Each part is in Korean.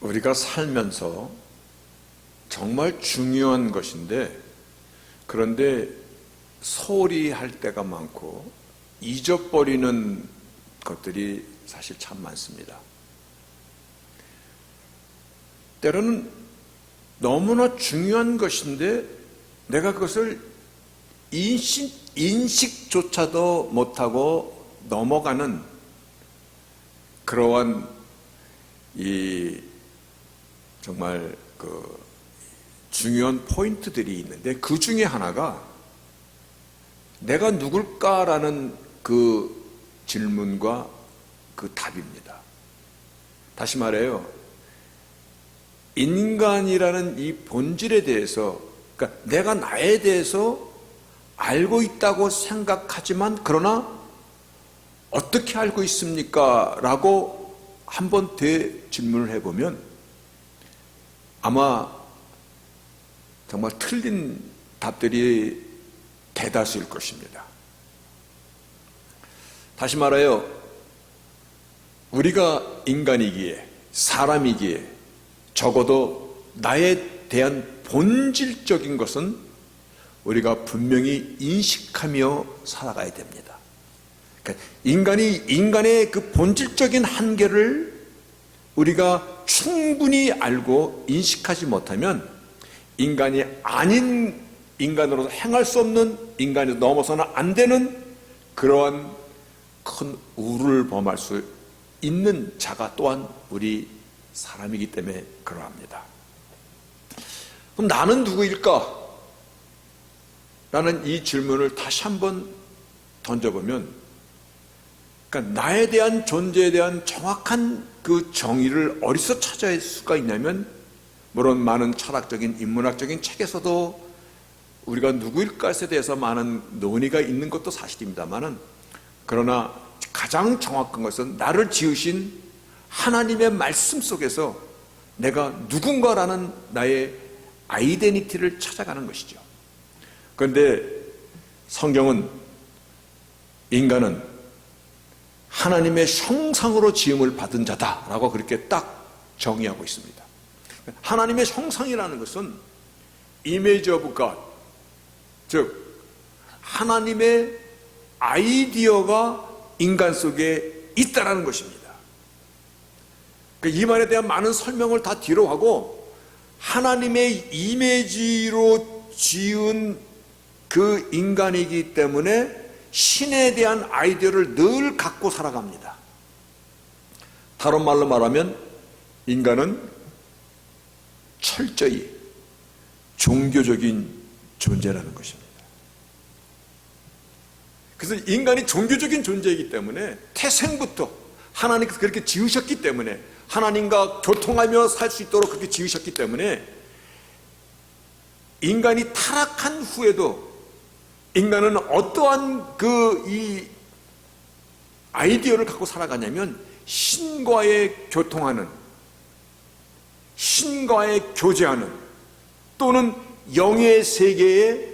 우리가 살면서 정말 중요한 것인데, 그런데 소홀히 할 때가 많고 잊어버리는 것들이 사실 참 많습니다. 때로는 너무나 중요한 것인데 내가 그것을 인식조차도 못하고 넘어가는 그러한 정말 중요한 포인트들이 있는데, 그 중에 하나가 내가 누굴까라는 그 질문과 그 답입니다. 다시 말해요, 인간이라는 이 본질에 대해서, 그러니까 내가 나에 대해서 알고 있다고 생각하지만 그러나 어떻게 알고 있습니까? 라고 한번 되질문을 해보면 아마 정말 틀린 답들이 대다수일 것입니다. 다시 말해요, 우리가 인간이기에, 사람이기에 적어도 나에 대한 본질적인 것은 우리가 분명히 인식하며 살아가야 됩니다. 그러니까 인간의 그 본질적인 한계를 우리가 충분히 알고 인식하지 못하면 인간이 아닌 인간으로서 행할 수 없는, 인간이 넘어서는 안 되는 그러한 큰 우를 범할 수 있는 자가 또한 우리 사람이기 때문에 그러합니다. 그럼 나는 누구일까? 라는 이 질문을 다시 한번 던져보면, 그러니까 나에 대한 존재에 대한 정확한 그 정의를 어디서 찾아야 수가 있냐면, 물론 많은 철학적인 인문학적인 책에서도 우리가 누구일까에 대해서 많은 논의가 있는 것도 사실입니다만은, 그러나 가장 정확한 것은 나를 지으신 하나님의 말씀 속에서 내가 누군가라는 나의 아이덴티티를 찾아가는 것이죠. 그런데 성경은 인간은 하나님의 형상으로 지음을 받은 자다라고 그렇게 딱 정의하고 있습니다. 하나님의 형상이라는 것은 image of God, 즉 하나님의 아이디어가 인간 속에 있다라는 것입니다. 이 말에 대한 많은 설명을 다 뒤로 하고, 하나님의 이미지로 지은 그 인간이기 때문에 신에 대한 아이디어를 늘 갖고 살아갑니다. 다른 말로 말하면 인간은 철저히 종교적인 존재라는 것입니다. 그래서 인간이 종교적인 존재이기 때문에 태생부터 하나님께서 그렇게 지으셨기 때문에, 하나님과 교통하며 살 수 있도록 그렇게 지으셨기 때문에, 인간이 타락한 후에도 인간은 어떠한 이 아이디어를 갖고 살아가냐면, 신과의 교통하는, 신과의 교제하는, 또는 영의 세계에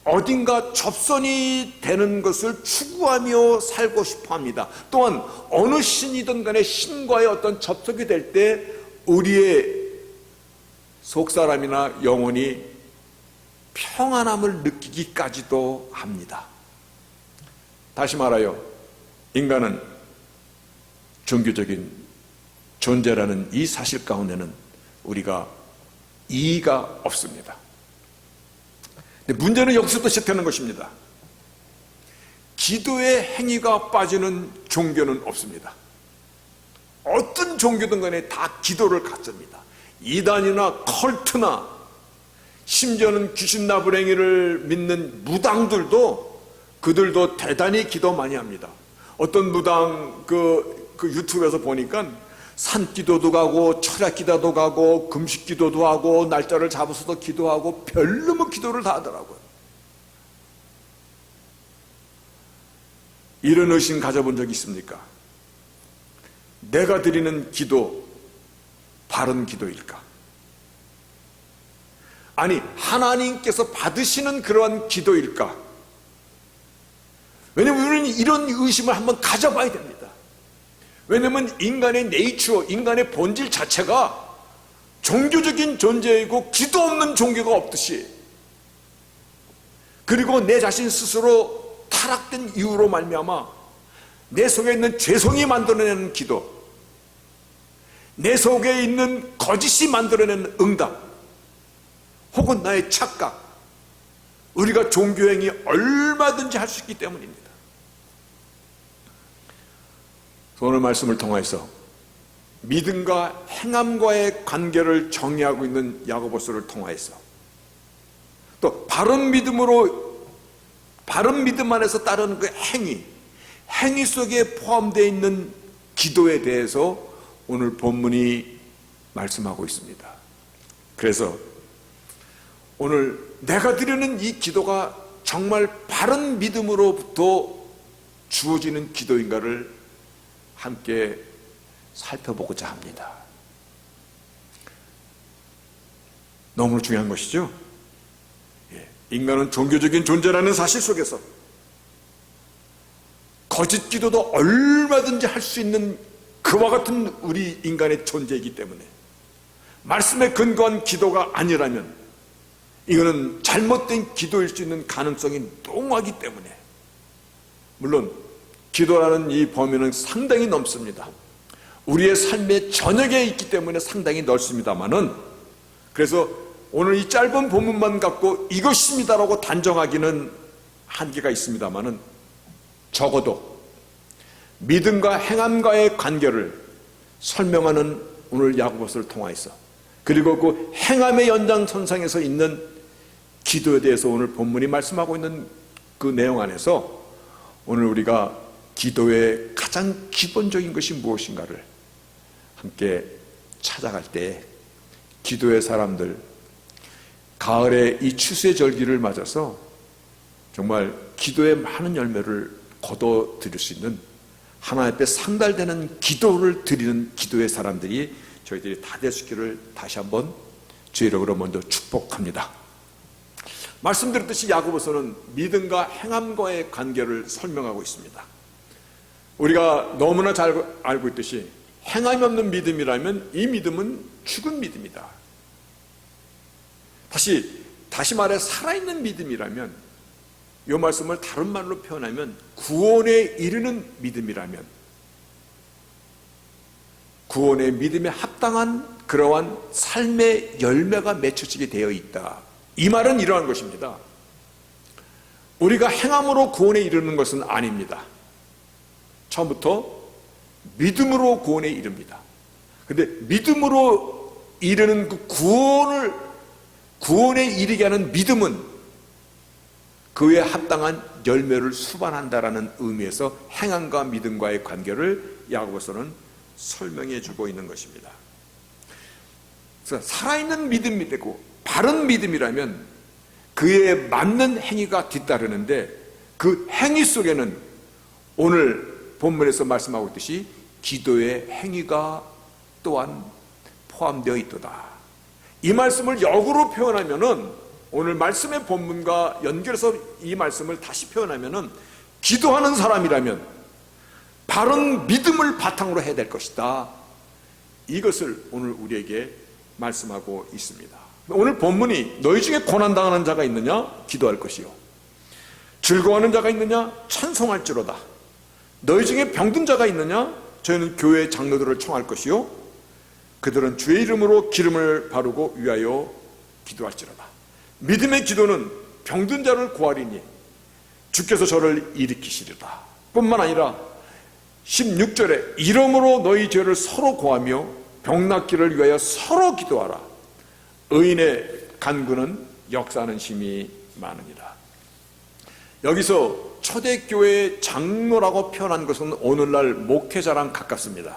어딘가 접선이 되는 것을 추구하며 살고 싶어 합니다. 또한 어느 신이든 간에 신과의 어떤 접속이 될 때 우리의 속사람이나 영혼이 평안함을 느끼기까지도 합니다. 다시 말하여 인간은 종교적인 존재라는 이 사실 가운데는 우리가 이의가 없습니다. 근데 문제는 여기서부터 시작하는 것입니다. 기도의 행위가 빠지는 종교는 없습니다. 어떤 종교든 간에 다 기도를 갖습니다. 이단이나 컬트나 심지어는 귀신 나부랭이를 믿는 무당들도, 그들도 대단히 기도 많이 합니다. 어떤 무당 그 유튜브에서 보니까 산기도도 가고 철야기도도 가고 금식기도도 하고 날짜를 잡아서도 기도하고 별놈의 기도를 다 하더라고요. 이런 의심 가져본 적 있습니까? 내가 드리는 기도 바른 기도일까? 아니, 하나님께서 받으시는 그러한 기도일까? 왜냐하면 우리는 이런 의심을 한번 가져봐야 됩니다. 왜냐하면 인간의 네이처, 인간의 본질 자체가 종교적인 존재이고 기도 없는 종교가 없듯이, 그리고 내 자신 스스로 타락된 이유로 말미암아 내 속에 있는 죄성이 만들어내는 기도, 내 속에 있는 거짓이 만들어내는 응답, 혹은 나의 착각, 우리가 종교행위 얼마든지 할 수 있기 때문입니다. 오늘 말씀을 통해서 믿음과 행함과의 관계를 정의하고 있는 야고보서를 통해서 또 바른 믿음 안에서 따르는 그 행위 속에 포함되어 있는 기도에 대해서 오늘 본문이 말씀하고 있습니다. 그래서 오늘 내가 드리는 이 기도가 정말 바른 믿음으로부터 주어지는 기도인가를 함께 살펴보고자 합니다. 너무 중요한 것이죠. 인간은 종교적인 존재라는 사실 속에서 거짓 기도도 얼마든지 할 수 있는 그와 같은 우리 인간의 존재이기 때문에 말씀에 근거한 기도가 아니라면 이거는 잘못된 기도일 수 있는 가능성이 농후하기 때문에, 물론 기도라는 이 범위는 상당히 넓습니다. 우리의 삶의 전역에 있기 때문에 상당히 넓습니다만은, 그래서 오늘 이 짧은 본문만 갖고 이것입니다라고 단정하기는 한계가 있습니다만은, 적어도 믿음과 행함과의 관계를 설명하는 오늘 야고보서를 통해서, 그리고 그 행함의 연장선상에서 있는 기도에 대해서 오늘 본문이 말씀하고 있는 그 내용 안에서 오늘 우리가 기도의 가장 기본적인 것이 무엇인가를 함께 찾아갈 때, 기도의 사람들, 가을의 이 추수의 절기를 맞아서 정말 기도의 많은 열매를 거둬 드릴 수 있는, 하나님 앞에 상달되는 기도를 드리는 기도의 사람들이 저희들이 다 될 수 있기를 다시 한번 주의 이름으로 먼저 축복합니다. 말씀드렸듯이 야고보서는 믿음과 행함과의 관계를 설명하고 있습니다. 우리가 너무나 잘 알고 있듯이 행함이 없는 믿음이라면 이 믿음은 죽은 믿음이다. 다시 말해 살아있는 믿음이라면, 이 말씀을 다른 말로 표현하면 구원에 이르는 믿음이라면, 구원의 믿음에 합당한 그러한 삶의 열매가 맺혀지게 되어 있다. 이 말은 이러한 것입니다. 우리가 행함으로 구원에 이르는 것은 아닙니다. 처음부터 믿음으로 구원에 이릅니다. 그런데 믿음으로 이르는 그 구원에 이르게 하는 믿음은 그에 합당한 열매를 수반한다라는 의미에서 행함과 믿음과의 관계를 야고보서는 설명해 주고 있는 것입니다. 그래서 살아있는 믿음이 되고 바른 믿음이라면 그에 맞는 행위가 뒤따르는데, 그 행위 속에는 오늘 본문에서 말씀하고 있듯이 기도의 행위가 또한 포함되어 있도다. 이 말씀을 역으로 표현하면은, 오늘 말씀의 본문과 연결해서 이 말씀을 다시 표현하면은, 기도하는 사람이라면 바른 믿음을 바탕으로 해야 될 것이다. 이것을 오늘 우리에게 말씀하고 있습니다. 오늘 본문이 너희 중에 고난당하는 자가 있느냐? 기도할 것이요. 즐거워하는 자가 있느냐? 찬송할지로다. 너희 중에 병든 자가 있느냐? 저희는 교회 장로들을 청할 것이요. 그들은 주의 이름으로 기름을 바르고 위하여 기도할지로다. 믿음의 기도는 병든 자를 구하리니 주께서 저를 일으키시리라. 뿐만 아니라 16절에 이름으로 너희 죄를 서로 고하며 병낫기를 위하여 서로 기도하라. 의인의 간구는 역사하는 힘이 많으니라. 여기서 초대교회의 장로라고 표현한 것은 오늘날 목회자랑 가깝습니다.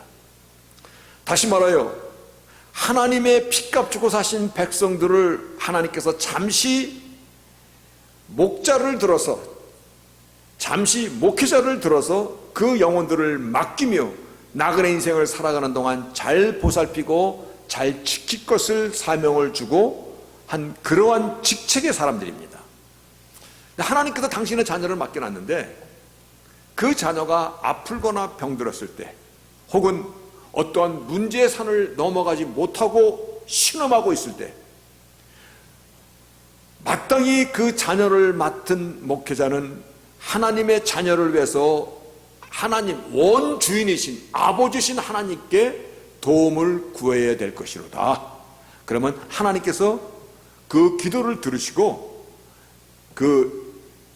다시 말하여 하나님의 핏값 주고 사신 백성들을 하나님께서 잠시 목회자를 들어서 그 영혼들을 맡기며 나그네 인생을 살아가는 동안 잘 보살피고 잘 지킬 것을 사명을 주고 한 그러한 직책의 사람들입니다. 하나님께서 당신의 자녀를 맡겨놨는데 그 자녀가 아플거나 병들었을 때 혹은 어떠한 문제의 산을 넘어가지 못하고 신음하고 있을 때 마땅히 그 자녀를 맡은 목회자는 하나님의 자녀를 위해서 하나님 원주인이신 아버지신 하나님께 도움을 구해야 될 것이로다. 그러면 하나님께서 그 기도를 들으시고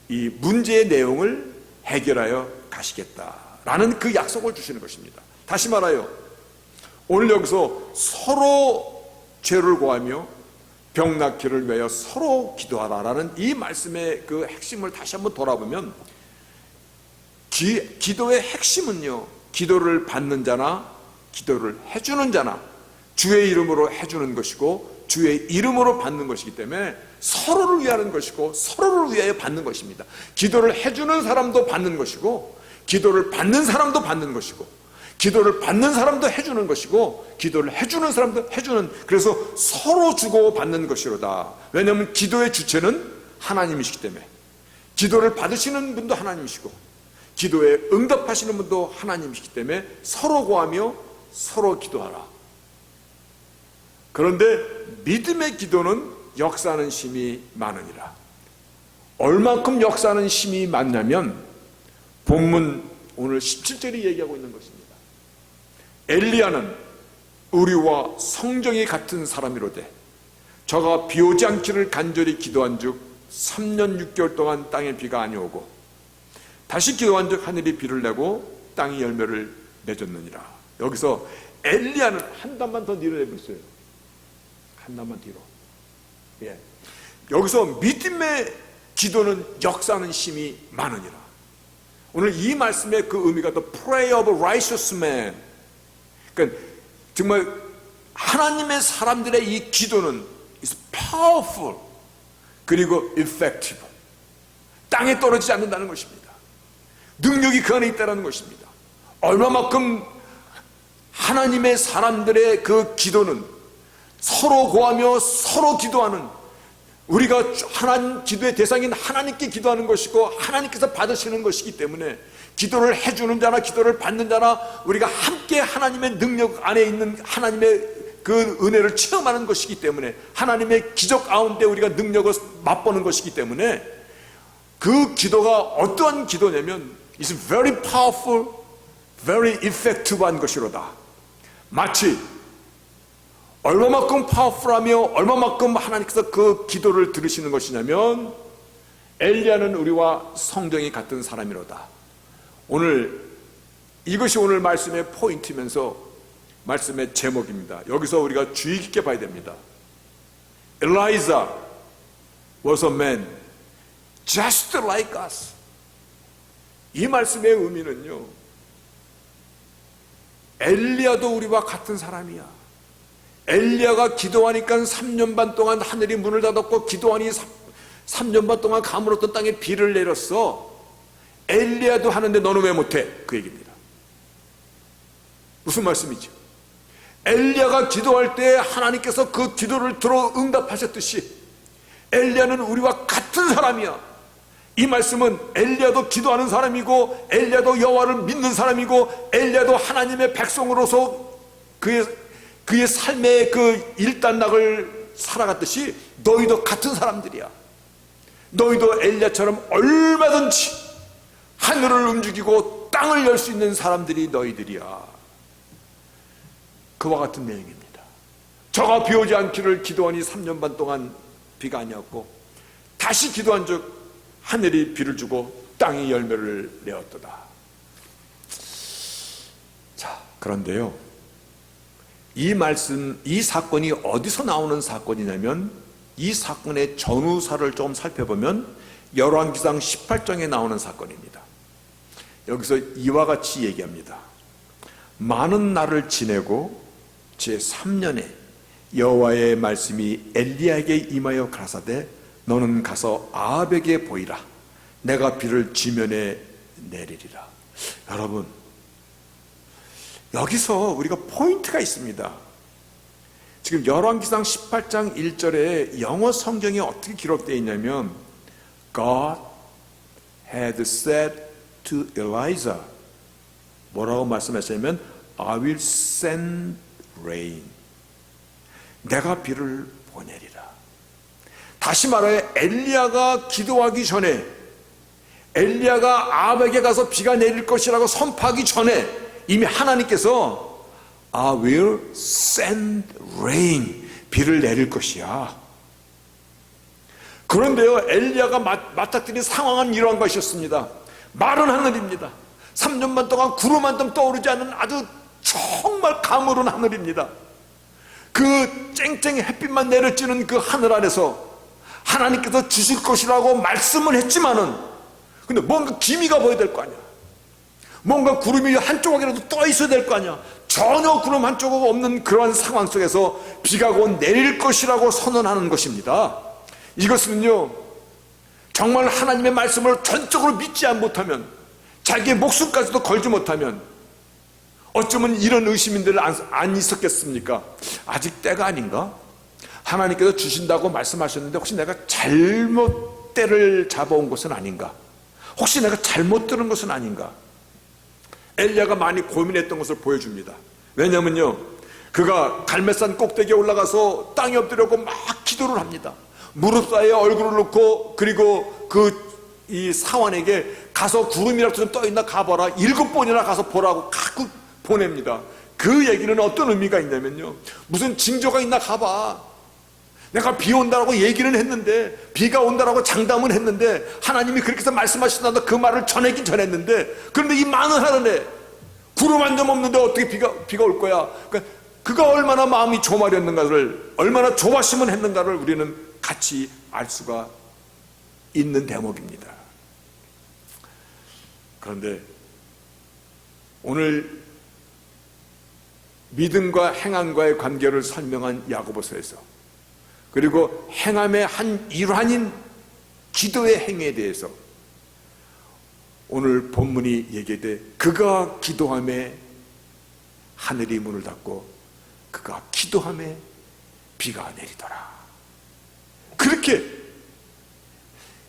이 문제의 내용을 해결하여 가시겠다라는 그 약속을 주시는 것입니다. 다시 말하여 오늘 여기서 서로 죄를 고하며 병낫기를 위하여 서로 기도하라라는 이 말씀의 그 핵심을 다시 한번 돌아보면 기도의 핵심은요, 기도를 받는 자나 기도를 해주는 자나 주의 이름으로 해주는 것이고 주의 이름으로 받는 것이기 때문에 서로를 위하는 것이고 서로를 위하여 받는 것입니다. 기도를 해주는 사람도 받는 것이고 기도를 받는 사람도 받는 것이고 기도를 받는 사람도 해주는 것이고 기도를 해주는 사람도 해주는, 그래서 서로 주고 받는 것이로다. 왜냐하면 기도의 주체는 하나님이시기 때문에 기도를 받으시는 분도 하나님이시고 기도에 응답하시는 분도 하나님이시기 때문에 서로 구하며 서로 기도하라. 그런데 믿음의 기도는 역사하는 힘이 많으니라. 얼만큼 역사하는 힘이 많냐면 본문 오늘 17절이 얘기하고 있는 것입니다. 엘리야는 우리와 성정이 같은 사람이로되 저가 비 오지 않기를 간절히 기도한즉 3년 6개월 동안 땅에 비가 아니오고 다시 기도한즉 하늘이 비를 내고 땅이 열매를 맺었느니라. 여기서 엘리야는 한 단만 더 뒤로 내버렸어요. 한 단만 뒤로. 여기서 믿음의 기도는 역사하는 힘이 많으니라. 오늘 이 말씀의 그 의미가 The prayer of a righteous man, 그러니까 정말 하나님의 사람들의 이 기도는 is powerful 그리고 effective, 땅에 떨어지지 않는다는 것입니다. 능력이 그 안에 있다는 것입니다. 얼마만큼 하나님의 사람들의 그 기도는 서로 구하며 서로 기도하는, 우리가 하나님 기도의 대상인 하나님께 기도하는 것이고 하나님께서 받으시는 것이기 때문에 기도를 해주는 자나 기도를 받는 자나 우리가 함께 하나님의 능력 안에 있는 하나님의 그 은혜를 체험하는 것이기 때문에 하나님의 기적 가운데 우리가 능력을 맛보는 것이기 때문에 그 기도가 어떠한 기도냐면 It's very powerful, very effective한 것이로다. 마치 얼마만큼 파워풀하며 얼마만큼 하나님께서 그 기도를 들으시는 것이냐면 엘리야는 우리와 성정이 같은 사람이로다. 오늘 이것이 오늘 말씀의 포인트면서 말씀의 제목입니다. 여기서 우리가 주의 깊게 봐야 됩니다. Elijah was a man just like us. 이 말씀의 의미는요, 엘리야도 우리와 같은 사람이야. 엘리야가 기도하니까 3년 반 동안 하늘이 문을 닫았고 기도하니 3년 반 동안 가물었던 땅에 비를 내렸어. 엘리야도 하는데 너는 왜 못해? 그 얘기입니다. 무슨 말씀이죠? 엘리야가 기도할 때 하나님께서 그 기도를 들어 응답하셨듯이 엘리야는 우리와 같은 사람이야. 이 말씀은 엘리야도 기도하는 사람이고 엘리야도 여호와를 믿는 사람이고 엘리야도 하나님의 백성으로서 그의 삶의 그 일단락을 살아갔듯이 너희도 같은 사람들이야. 너희도 엘리야처럼 얼마든지 하늘을 움직이고 땅을 열 수 있는 사람들이 너희들이야. 그와 같은 내용입니다. 저가 비 오지 않기를 기도하니 3년 반 동안 비가 아니었고 다시 기도한 즉 하늘이 비를 주고 땅이 열매를 내었도다. 자, 그런데요, 이 말씀, 이 사건이 어디서 나오는 사건이냐면 이 사건의 전후사를 좀 살펴보면 열왕기상 18장에 나오는 사건입니다. 여기서 이와 같이 얘기합니다. 많은 날을 지내고 제3년에 여호와의 말씀이 엘리야에게 임하여 가라사대 너는 가서 아합에게 보이라. 내가 비를 지면에 내리리라. 여러분, 여기서 우리가 포인트가 있습니다. 지금 열왕기상 18장 1절에 영어 성경이 어떻게 기록되어 있냐면 God had said to Elijah, 뭐라고 말씀하셨냐면 I will send rain. 내가 비를 보내리라. 다시 말해 엘리야가 기도하기 전에, 엘리야가 아합에게 가서 비가 내릴 것이라고 선포하기 전에 이미 하나님께서 I will send rain, 비를 내릴 것이야. 그런데요, 엘리야가 맞닥뜨린 상황은 이러한 것이었습니다. 마른 하늘입니다. 3년 반 동안 구름 한 점 떠오르지 않는 아주 정말 가물은 하늘입니다. 그 쨍쨍이 햇빛만 내려지는 그 하늘 아래서 하나님께서 주실 것이라고 말씀을 했지만은, 근데 뭔가 기미가 보여야 될 거 아니야. 뭔가 구름이 한조각이라도 떠 있어야 될 거 아니야. 전혀 구름 한 조각 없는 그러한 상황 속에서 비가 곧 내릴 것이라고 선언하는 것입니다. 이것은요, 정말 하나님의 말씀을 전적으로 믿지 못하면, 자기의 목숨까지도 걸지 못하면 어쩌면 이런 의심인들 안 있었겠습니까? 아직 때가 아닌가? 하나님께서 주신다고 말씀하셨는데 혹시 내가 잘못 때를 잡아온 것은 아닌가? 혹시 내가 잘못 들은 것은 아닌가? 엘리야가 많이 고민했던 것을 보여줍니다. 왜냐면요, 그가 갈멜산 꼭대기에 올라가서 땅에 엎드려고 막 기도를 합니다. 무릎 사이에 얼굴을 놓고, 그리고 이 사환에게 가서 구름이라도 좀 떠있나 가봐라, 7번이나 가서 보라고 가끔 보냅니다. 그 얘기는 어떤 의미가 있냐면요, 무슨 징조가 있나 가봐. 내가 비 온다라고 얘기는 했는데, 비가 온다라고 장담은 했는데, 하나님이 그렇게 해서 말씀하신다고 그 말을 전하긴 전했는데, 그런데 이 많은 하늘에 구름 한 점 없는데 어떻게 비가 올 거야? 그러니까 그가 얼마나 마음이 조마렸는가를, 얼마나 조바심을 했는가를 우리는 같이 알 수가 있는 대목입니다. 그런데 오늘 믿음과 행함과의 관계를 설명한 야고보서에서, 그리고 행함의 한 일환인 기도의 행위에 대해서 오늘 본문이 얘기돼, 그가 기도함에 하늘이 문을 닫고 그가 기도함에 비가 내리더라. 그렇게,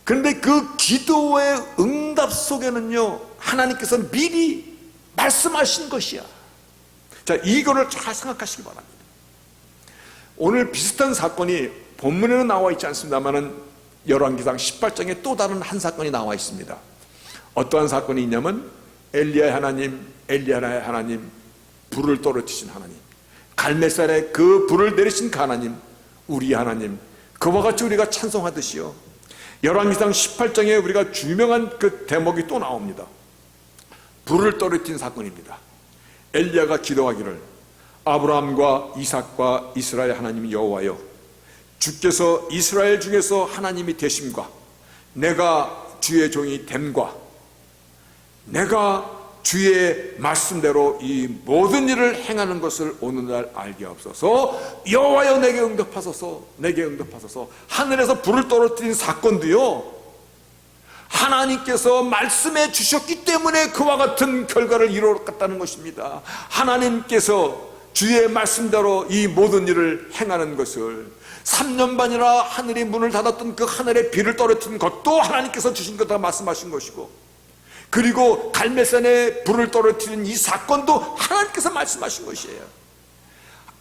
그런데 그 기도의 응답 속에는요, 하나님께서 미리 말씀하신 것이야. 자, 이거를 잘 생각하시기 바랍니다. 오늘 비슷한 사건이 본문에는 나와 있지 않습니다만은 열왕기상 18장에 또 다른 한 사건이 나와 있습니다. 어떠한 사건이 있냐면 엘리야의 하나님, 엘리야의 하나님, 불을 떨어뜨리신 하나님, 갈멜산에 그 불을 내리신 그 하나님, 우리 하나님, 그와 같이 우리가 찬송하듯이요, 열왕기상 18장에 우리가 유명한 그 대목이 또 나옵니다. 불을 떨어뜨린 사건입니다. 엘리야가 기도하기를, 아브라함과 이삭과 이스라엘 하나님 여호와여, 주께서 이스라엘 중에서 하나님이 되심과 내가 주의 종이 됨과 내가 주의 말씀대로 이 모든 일을 행하는 것을 오늘날 알게 없어서 여호와여 내게 응답하소서, 내게 응답하소서. 하늘에서 불을 떨어뜨린 사건도요, 하나님께서 말씀해 주셨기 때문에 그와 같은 결과를 이루었다는 것입니다. 하나님께서 주의 말씀대로 이 모든 일을 행하는 것을, 3년 반이나 하늘이 문을 닫았던 그 하늘에 비를 떨어뜨린 것도 하나님께서 주신 거다 말씀하신 것이고, 그리고 갈멜산에 불을 떨어뜨린 이 사건도 하나님께서 말씀하신 것이에요.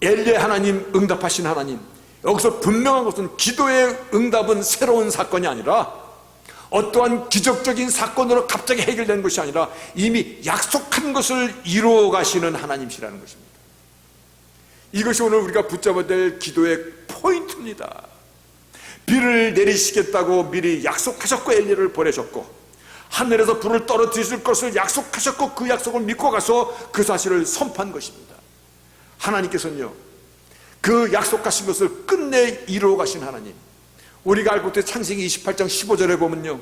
엘리야 하나님, 응답하신 하나님. 여기서 분명한 것은 기도의 응답은 새로운 사건이 아니라, 어떠한 기적적인 사건으로 갑자기 해결된 것이 아니라 이미 약속한 것을 이루어 가시는 하나님이시라는 것입니다. 이것이 오늘 우리가 붙잡아야 될 기도의 포인트입니다. 비를 내리시겠다고 미리 약속하셨고, 엘리야를 보내셨고, 하늘에서 불을 떨어뜨리실 것을 약속하셨고, 그 약속을 믿고 가서 그 사실을 선포한 것입니다. 하나님께서는요, 그 약속하신 것을 끝내 이루어 가신 하나님. 우리가 알고 있는 창세기 28장 15절에 보면요,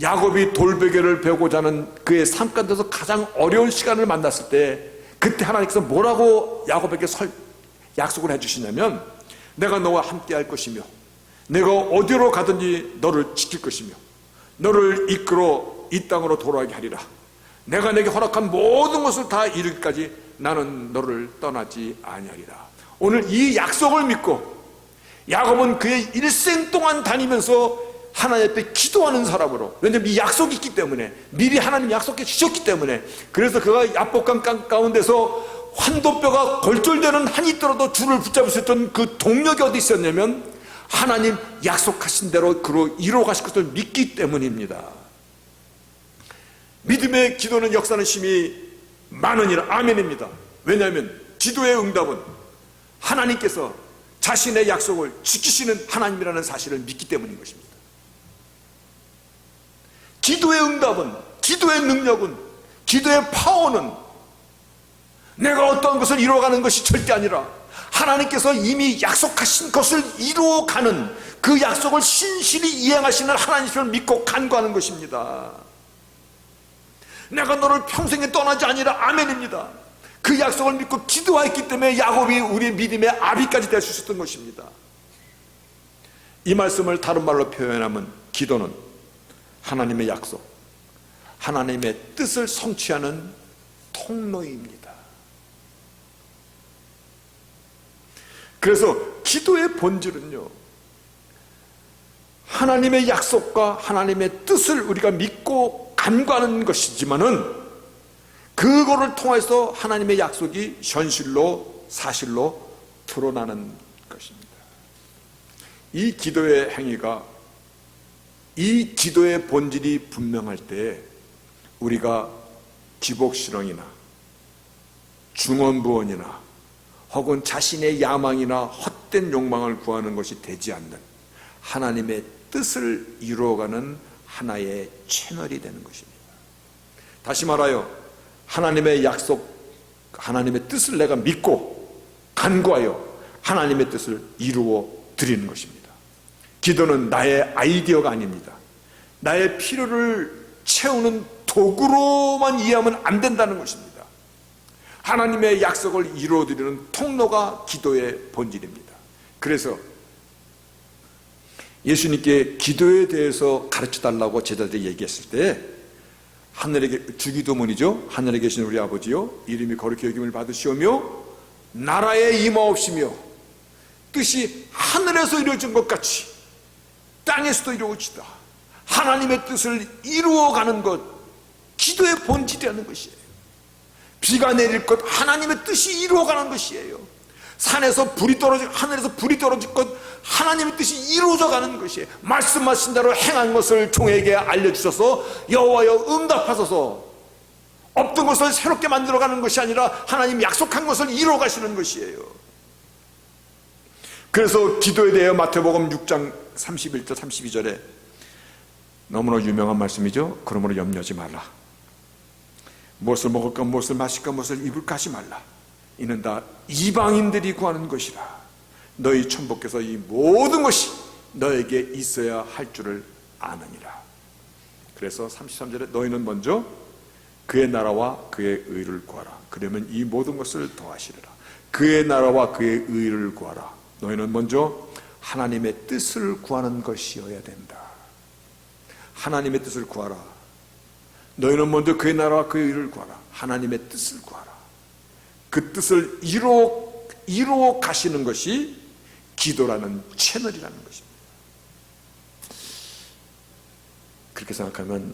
야곱이 돌베개를 베고자 하는 그의 삶 가운데서 가장 어려운 시간을 만났을 때, 그때 하나님께서 뭐라고 야곱에게 약속을 해주시냐면, 내가 너와 함께 할 것이며 내가 어디로 가든지 너를 지킬 것이며 너를 이끌어 이 땅으로 돌아오게 하리라. 내가 내게 허락한 모든 것을 다 이루기까지 나는 너를 떠나지 아니하리라. 오늘 이 약속을 믿고 야곱은 그의 일생 동안 다니면서 하나님 앞에 기도하는 사람으로, 왜냐하면 이 약속이 있기 때문에, 미리 하나님 약속해 주셨기 때문에, 그래서 그가 야복강 가운데서 환도뼈가 골절되는 한이 있더라도 줄을 붙잡을 수 있던 그 동력이 어디 있었냐면 하나님 약속하신 대로 그로 이루어 가실 것을 믿기 때문입니다. 믿음의 기도는 역사하는 힘이 많으니라. 아멘입니다. 왜냐하면 기도의 응답은 하나님께서 자신의 약속을 지키시는 하나님이라는 사실을 믿기 때문인 것입니다. 기도의 응답은, 기도의 능력은, 기도의 파워는 내가 어떠한 것을 이루어가는 것이 절대 아니라 하나님께서 이미 약속하신 것을 이루어가는 그 약속을 신실히 이행하시는 하나님을 믿고 간구하는 것입니다. 내가 너를 평생에 떠나지 아니라. 아멘입니다. 그 약속을 믿고 기도했기 때문에 야곱이 우리의 믿음의 아비까지 될 수 있었던 것입니다. 이 말씀을 다른 말로 표현하면 기도는 하나님의 약속, 하나님의 뜻을 성취하는 통로입니다. 그래서 기도의 본질은요, 하나님의 약속과 하나님의 뜻을 우리가 믿고 간구하는 것이지만은 그거를 통해서 하나님의 약속이 현실로, 사실로 드러나는 것입니다. 이 기도의 행위가, 이 기도의 본질이 분명할 때 우리가 기복신앙이나 중언부언이나 혹은 자신의 야망이나 헛된 욕망을 구하는 것이 되지 않는 하나님의 뜻을 이루어가는 하나의 채널이 되는 것입니다. 다시 말하여 하나님의 약속, 하나님의 뜻을 내가 믿고 간구하여 하나님의 뜻을 이루어 드리는 것입니다. 기도는 나의 아이디어가 아닙니다. 나의 필요를 채우는 도구로만 이해하면 안 된다는 것입니다. 하나님의 약속을 이루어드리는 통로가 기도의 본질입니다. 그래서 예수님께 기도에 대해서 가르쳐달라고 제자들이 얘기했을 때 하늘에 주기도문이죠. 하늘에 계신 우리 아버지요, 이름이 거룩히 여김을 받으시오며 나라에 임하옵시며 뜻이 하늘에서 이루어진 것 같이 땅에서도 이루어지다. 하나님의 뜻을 이루어가는 것, 기도의 본질이라는 것이에요. 비가 내릴 것, 하나님의 뜻이 이루어가는 것이에요. 산에서 불이 떨어지고 하늘에서 불이 떨어질 것, 하나님의 뜻이 이루어져 가는 것이에요. 말씀하신 대로 행한 것을 종에게 알려주셔서 여호와여 응답하소서. 없던 것을 새롭게 만들어가는 것이 아니라 하나님 약속한 것을 이루어 가시는 것이에요. 그래서 기도에 대해 마태복음 6장 31절 32절에 너무나 유명한 말씀이죠. 그러므로 염려하지 말라. 무엇을 먹을까, 무엇을 마실까, 무엇을 입을까 하지 말라. 이는 다 이방인들이 구하는 것이라. 너희 천부께서 이 모든 것이 너에게 있어야 할 줄을 아느니라. 그래서 33절에 너희는 먼저 그의 나라와 그의 의를 구하라. 그러면 이 모든 것을 더하시리라. 그의 나라와 그의 의를 구하라. 너희는 먼저 하나님의 뜻을 구하는 것이어야 된다. 하나님의 뜻을 구하라. 너희는 먼저 그의 나라와 그의 의를 구하라. 하나님의 뜻을 구하라. 그 뜻을 이루어 가시는 것이 기도라는 채널이라는 것입니다. 그렇게 생각하면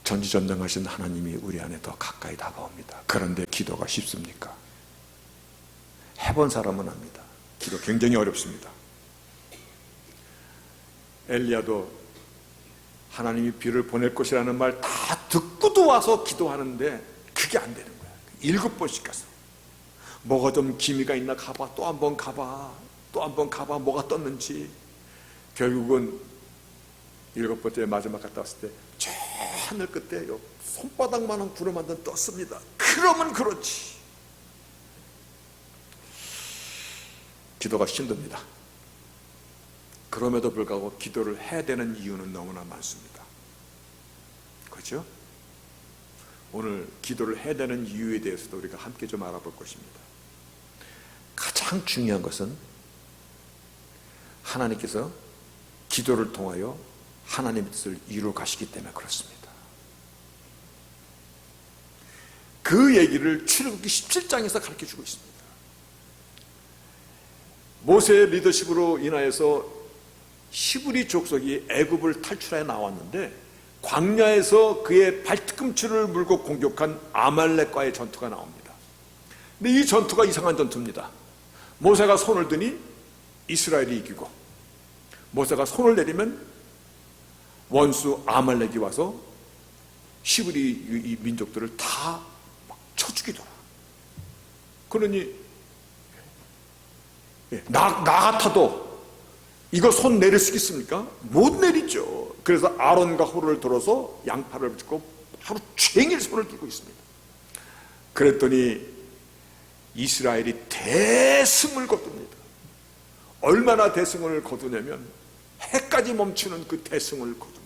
전지전능하신 하나님이 우리 안에 더 가까이 다가옵니다. 그런데 기도가 쉽습니까? 해본 사람은 압니다. 기도 굉장히 어렵습니다. 엘리야도 하나님이 비를 보낼 것이라는 말 다 듣고도 와서 기도하는데 그게 안 되는 거야. 7번씩 가서 뭐가 좀 기미가 있나 가봐, 또 한 번 가봐, 또 한 번 가봐, 뭐가 떴는지. 결국은 7번째 마지막 갔다 왔을 때 저 하늘 끝에 손바닥만한 구름 한 번 떴습니다. 그러면 그렇지. 기도가 힘듭니다. 그럼에도 불구하고 기도를 해야 되는 이유는 너무나 많습니다. 그렇죠? 오늘 기도를 해야 되는 이유에 대해서도 우리가 함께 좀 알아볼 것입니다. 가장 중요한 것은 하나님께서 기도를 통하여 하나님의 뜻을 이루어 가시기 때문에 그렇습니다. 그 얘기를 출애굽기 17장에서 가르쳐주고 있습니다. 모세의 리더십으로 인하여서 히브리 족속이 애굽을 탈출해 나왔는데 광야에서 그의 발뒤꿈치를 물고 공격한 아말렉과의 전투가 나옵니다. 근데 이 전투가 이상한 전투입니다. 모세가 손을 드니 이스라엘이 이기고, 모세가 손을 내리면 원수 아말렉이 와서 히브리 이 민족들을 다 쳐 죽이더라. 그러니 나 같아도 이거 손 내릴 수 있습니까? 못 내리죠. 그래서 아론과 호를 들어서 양팔을 붙이고 하루 종일 손을 들고 있습니다. 그랬더니 이스라엘이 대승을 거둡니다. 얼마나 대승을 거두냐면 해까지 멈추는 그 대승을 거둡니다.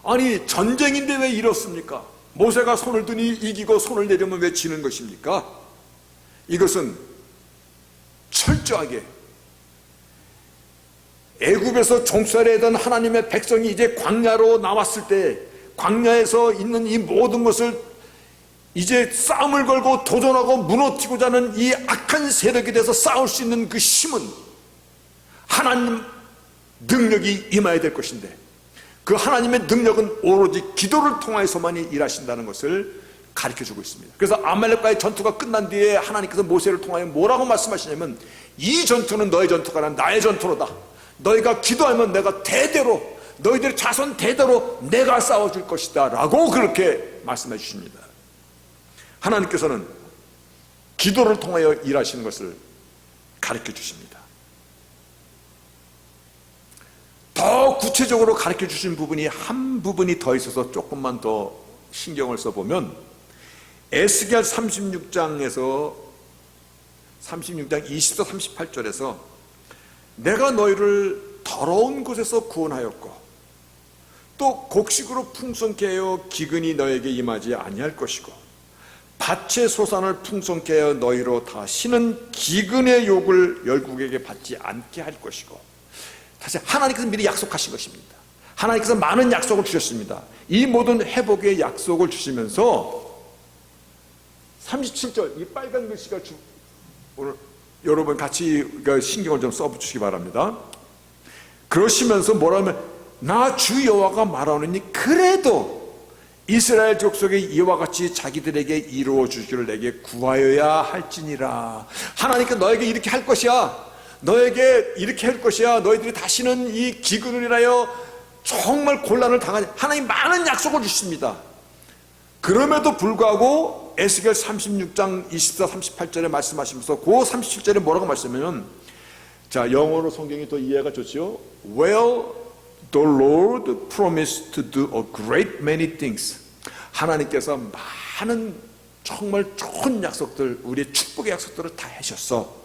아니, 전쟁인데 왜 이렇습니까? 모세가 손을 드니 이기고 손을 내리면 왜 지는 것입니까? 이것은 철저하게 애굽에서 종살이하던 하나님의 백성이 이제 광야로 나왔을 때, 광야에서 있는 이 모든 것을 이제 싸움을 걸고 도전하고 무너뜨리고자 하는 이 악한 세력에 대해서 싸울 수 있는 그 힘은 하나님 능력이 임해야 될 것인데, 그 하나님의 능력은 오로지 기도를 통해서만이 일하신다는 것을 가르쳐주고 있습니다. 그래서 아말렉과의 전투가 끝난 뒤에 하나님께서 모세를 통하여 뭐라고 말씀하시냐면, 이 전투는 너의 전투가 아니라 나의 전투로다. 너희가 기도하면 내가 대대로, 너희들의 자손 대대로 내가 싸워줄 것이다 라고 그렇게 말씀해 주십니다. 하나님께서는 기도를 통하여 일하시는 것을 가르쳐 주십니다. 더 구체적으로 가르쳐 주신 부분이 한 부분이 더 있어서 조금만 더 신경을 써보면, 에스겔 36장 20절 38절에서 내가 너희를 더러운 곳에서 구원하였고 또 곡식으로 풍성케 하여 기근이 너에게 임하지 아니할 것이고 밭의 소산을 풍성케 하여 너희로 다시는 기근의 욕을 열국에게 받지 않게 할 것이고, 다시 하나님께서 미리 약속하신 것입니다. 하나님께서 많은 약속을 주셨습니다. 이 모든 회복의 약속을 주시면서 37절, 이 빨간 글씨가 오늘 여러분 같이 신경을 좀 써주시기 바랍니다. 그러시면서 뭐라면, 나 주 여호와가 말하노니 그래도 이스라엘 족속이 이와 같이 자기들에게 이루어 주기를 내게 구하여야 할지니라. 하나님께 너에게 이렇게 할 것이야, 너에게 이렇게 할 것이야, 너희들이 다시는 이 기근을 인하여 정말 곤란을 당하지. 하나님 많은 약속을 주십니다. 그럼에도 불구하고 에스겔 36장 24, 38절에 말씀하시면서 그 37절에 뭐라고 말씀하냐면, 자, 영어로 성경이 더 이해가 좋죠. Well, the Lord promised to do a great many things. 하나님께서 많은 정말 좋은 약속들, 우리의 축복의 약속들을 다 하셨어.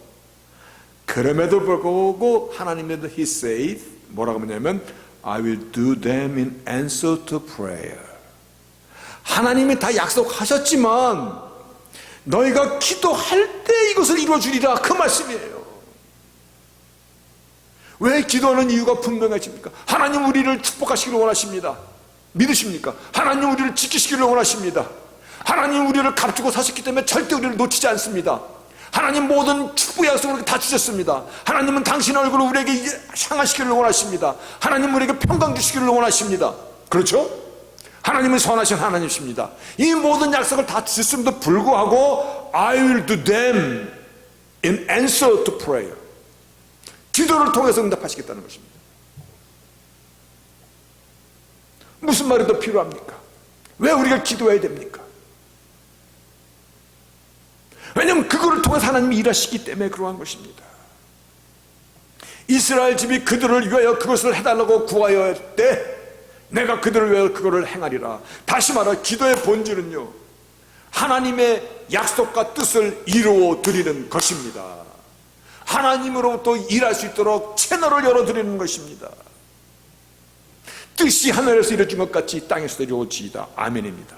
그럼에도 불구하고 하나님께서 He said, 뭐라고 하냐면 I will do them in answer to prayer. 하나님이 다 약속하셨지만 너희가 기도할 때 이것을 이루어주리라, 그 말씀이에요. 왜 기도하는 이유가 분명해집니까? 하나님 우리를 축복하시기를 원하십니다. 믿으십니까? 하나님 우리를 지키시기를 원하십니다. 하나님 우리를 값주고 사셨기 때문에 절대 우리를 놓치지 않습니다. 하나님 모든 축복의 약속을 다 주셨습니다. 하나님은 당신의 얼굴을 우리에게 향하시기를 원하십니다. 하나님 우리에게 평강 주시기를 원하십니다. 그렇죠? 하나님은 선하신 하나님이십니다. 이 모든 약속을 다 주셨음에도 불구하고 I will do them in answer to prayer. 기도를 통해서 응답하시겠다는 것입니다. 무슨 말이 더 필요합니까? 왜 우리가 기도해야 됩니까? 왜냐하면 그거를 통해서 하나님이 일하시기 때문에 그러한 것입니다. 이스라엘 집이 그들을 위하여 그것을 해달라고 구하여 할 때 내가 그들을 위하여 그거를 행하리라. 다시 말해 기도의 본질은요, 하나님의 약속과 뜻을 이루어 드리는 것입니다. 하나님으로부터 일할 수 있도록 채널을 열어드리는 것입니다. 뜻이 하늘에서 이루어진 것 같이 땅에서도 이루어지이다. 아멘입니다.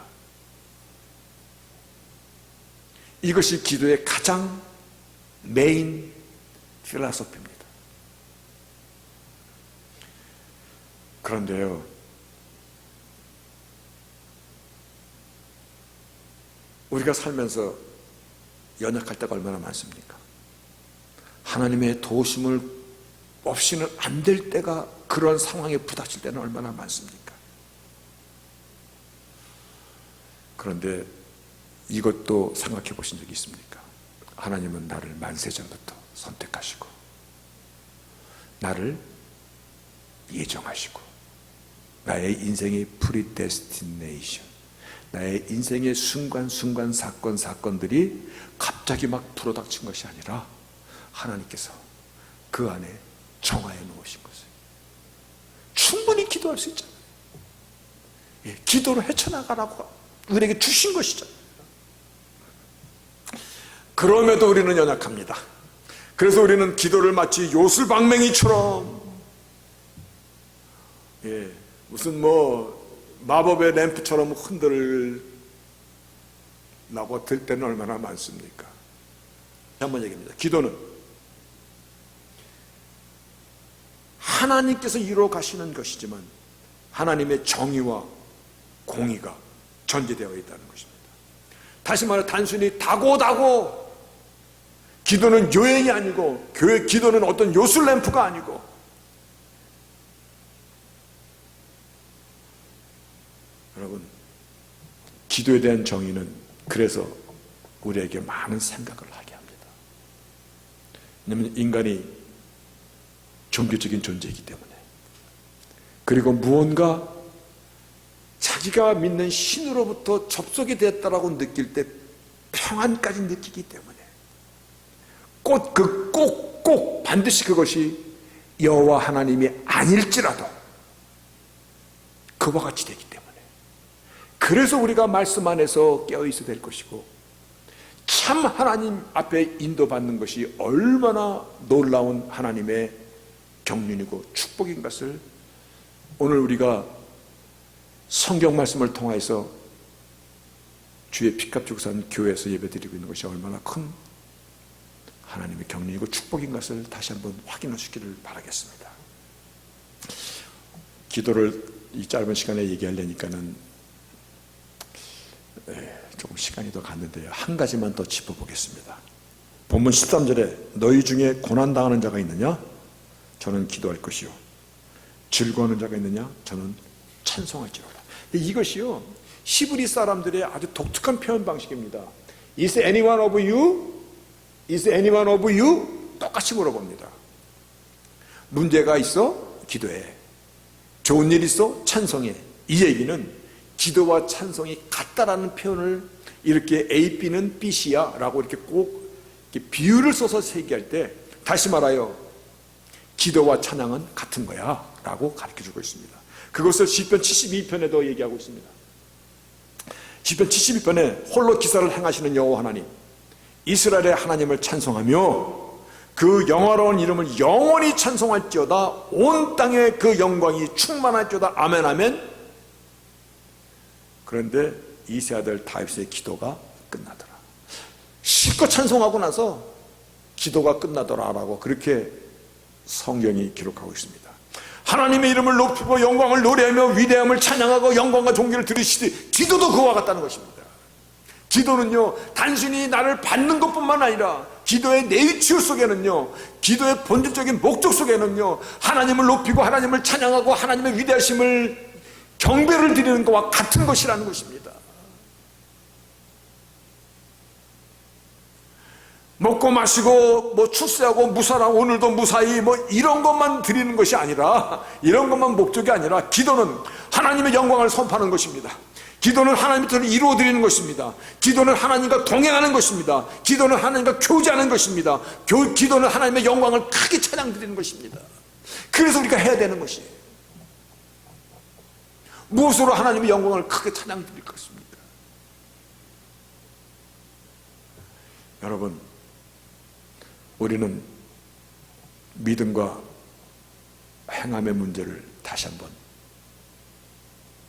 이것이 기도의 가장 메인 필라소피입니다. 그런데요, 우리가 살면서 연약할 때가 얼마나 많습니까? 하나님의 도우심을 없이는 안 될 때가, 그런 상황에 부닥칠 때는 얼마나 많습니까? 그런데 이것도 생각해 보신 적이 있습니까? 하나님은 나를 만세전부터 선택하시고 나를 예정하시고 나의 인생의 프리데스티네이션, 나의 인생의 순간순간 사건들이 갑자기 막 불어닥친 것이 아니라 하나님께서 그 안에 정하여 놓으신 것을 충분히 기도할 수 있잖아요. 기도로 헤쳐나가라고 우리에게 주신 것이죠. 그럼에도 우리는 연약합니다. 그래서 우리는 기도를 마치 요술방맹이처럼 무슨 마법의 램프처럼 흔들라고 들 때는 얼마나 많습니까? 한번 얘기합니다. 기도는 하나님께서 이루어 가시는 것이지만 하나님의 정의와 공의가 전제되어 있다는 것입니다. 다시 말해 단순히 다고다고 기도는 요행이 아니고 기도는 어떤 요술 램프가 아니고 여러분 기도에 대한 정의는 그래서 우리에게 많은 생각을 하게 합니다. 왜냐하면 인간이 종교적인 존재이기 때문에 그리고 무언가 자기가 믿는 신으로부터 접속이 됐다라고 느낄 때 평안까지 느끼기 때문에 꼭 반드시 그것이 여호와 하나님이 아닐지라도 그와 같이 되기 때문에 그래서 우리가 말씀 안에서 깨어있어야 될 것이고 참 하나님 앞에 인도받는 것이 얼마나 놀라운 하나님의 경륜이고 축복인 것을 오늘 우리가 성경 말씀을 통해서 주의 피값 주고 산 교회에서 예배드리고 있는 것이 얼마나 큰 하나님의 경륜이고 축복인 것을 다시 한번 확인하시기를 바라겠습니다. 기도를 이 짧은 시간에 얘기하려니까는 조금 시간이 더 갔는데요. 한 가지만 더 짚어보겠습니다. 본문 13절에 너희 중에 고난당하는 자가 있느냐? 저는 기도할 것이요. 즐거워하는 자가 있느냐? 저는 찬송할지로다. 이것이요 히브리 사람들의 아주 독특한 표현 방식입니다. Is anyone of you? Is anyone of you? 똑같이 물어봅니다. 문제가 있어? 기도해. 좋은 일 있어? 찬송해. 이 얘기는 기도와 찬송이 같다라는 표현을 이렇게 A, B는 B씨야 라고 이렇게 꼭 이렇게 비유를 써서 얘기할 때 다시 말하여 기도와 찬양은 같은 거야 라고 가르쳐주고 있습니다. 그것을 시편 72편에도 얘기하고 있습니다. 시편 72편에 홀로 기사를 행하시는 여호와 하나님 이스라엘의 하나님을 찬송하며 그 영화로운 이름을 영원히 찬송할지어다. 온 땅에 그 영광이 충만할지어다. 아멘 아멘. 그런데 이세 아들 다윗의 기도가 끝나더라. 실컷 찬송하고 나서 기도가 끝나더라라고 그렇게 성경이 기록하고 있습니다. 하나님의 이름을 높이고 영광을 노래하며 위대함을 찬양하고 영광과 존귀를 들으시되 기도도 그와 같다는 것입니다. 기도는요 단순히 나를 받는 것뿐만 아니라 기도의 내위치유 속에는요 기도의 본질적인 목적 속에는요 하나님을 높이고 하나님을 찬양하고 하나님의 위대하심을 경배를 드리는 것과 같은 것이라는 것입니다. 먹고 마시고 출세하고 무사랑 오늘도 무사히 이런 것만 드리는 것이 아니라 이런 것만 목적이 아니라 기도는 하나님의 영광을 선포하는 것입니다. 기도는 하나님의 뜻을 이루어 드리는 것입니다. 기도는 하나님과 동행하는 것입니다. 기도는 하나님과 교제하는 것입니다. 기도는 하나님의 영광을 크게 찬양 드리는 것입니다. 그래서 우리가 해야 되는 것이에요. 무엇으로 하나님의 영광을 크게 찬양 드릴 것입니까? 여러분 우리는 믿음과 행함의 문제를 다시 한번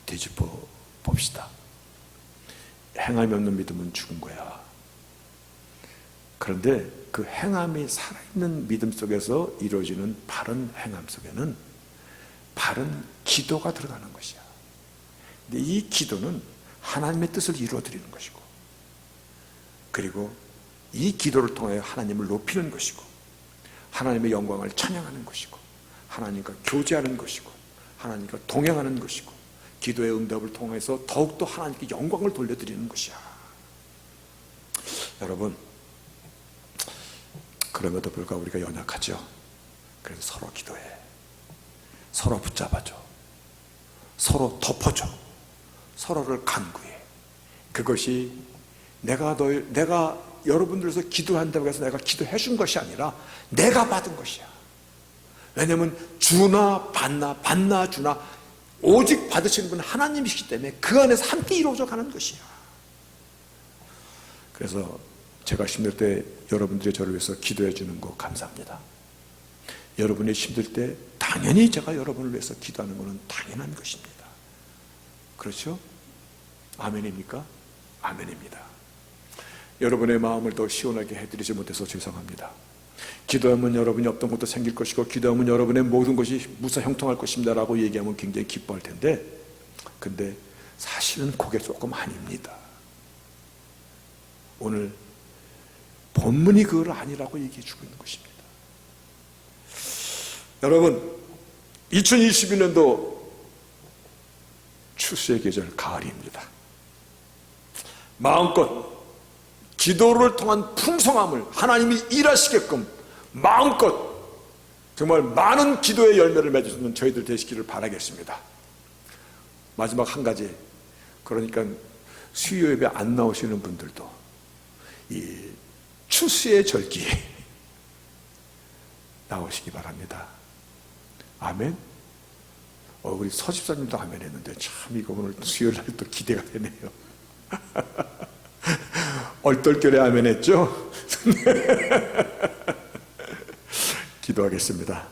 뒤집어 봅시다. 행함이 없는 믿음은 죽은 거야. 그런데 그 행함이 살아있는 믿음 속에서 이루어지는 바른 행함 속에는 바른 기도가 들어가는 것이야. 근데 이 기도는 하나님의 뜻을 이루어드리는 것이고 그리고 이 기도를 통해 하나님을 높이는 것이고 하나님의 영광을 찬양하는 것이고 하나님과 교제하는 것이고 하나님과 동행하는 것이고 기도의 응답을 통해서 더욱더 하나님께 영광을 돌려드리는 것이야. 여러분, 그럼에도 불구하고 우리가 연약하죠. 그래서 서로 기도해. 서로 붙잡아줘. 서로 덮어줘. 서로를 간구해. 그것이 내가 여러분들에서 기도한다고 해서 내가 기도해 준 것이 아니라 내가 받은 것이야. 왜냐하면 주나 받나, 받나 주나 오직 받으시는 분은 하나님이시기 때문에 그 안에서 함께 이루어져 가는 것이야. 그래서 제가 힘들 때 여러분들이 저를 위해서 기도해 주는 거 감사합니다. 여러분이 힘들 때 당연히 제가 여러분을 위해서 기도하는 것은 당연한 것입니다. 그렇죠? 아멘입니까? 아멘입니다. 여러분의 마음을 더 시원하게 해드리지 못해서 죄송합니다. 기도하면 여러분이 없던 것도 생길 것이고 기도하면 여러분의 모든 것이 무사 형통할 것입니다 라고 얘기하면 굉장히 기뻐할 텐데, 근데 사실은 그게 조금 아닙니다. 오늘 본문이 그걸 아니라고 얘기해 주고 있는 것입니다. 여러분, 2022년도 추수의 계절 가을입니다. 마음껏 기도를 통한 풍성함을 하나님이 일하시게끔 마음껏 정말 많은 기도의 열매를 맺으시는 저희들 되시기를 바라겠습니다. 마지막 한 가지, 그러니까 수요 예배 안 나오시는 분들도 이 추수의 절기에 나오시기 바랍니다. 아멘. 우리 서집사님도 아멘 했는데 참 이거 오늘 수요일날 또 기대가 되네요. 얼떨결에 아멘 했죠? 기도하겠습니다.